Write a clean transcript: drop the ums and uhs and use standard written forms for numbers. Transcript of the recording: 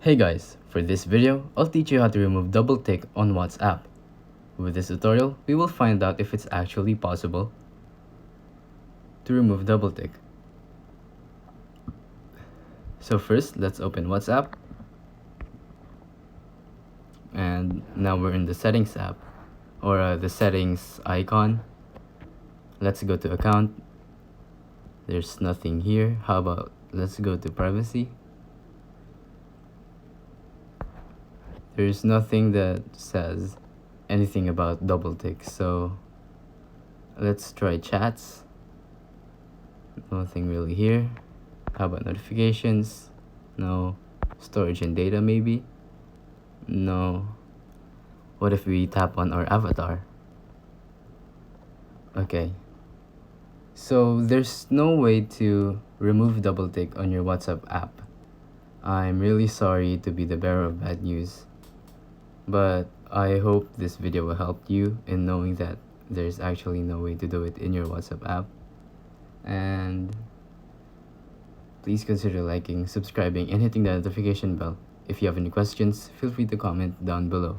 Hey guys, for this video, I'll teach you how to remove double tick on WhatsApp. With this tutorial, we will find out if it's actually possible to remove double tick. So first, let's open WhatsApp. And now we're in the settings app, or the settings icon. Let's go to account. There's nothing here. How about let's go to privacy. There's nothing that says anything about double tick, so let's try chats. Nothing really here. How about notifications? No. Storage and data maybe? No. What if we tap on our avatar? Okay. So there's no way to remove double tick on your WhatsApp app. I'm really sorry to be the bearer of bad news, but I hope this video will help you in knowing that there's actually no way to do it in your WhatsApp app. And please consider liking, subscribing, and hitting the notification bell. If you have any questions, feel free to comment down below.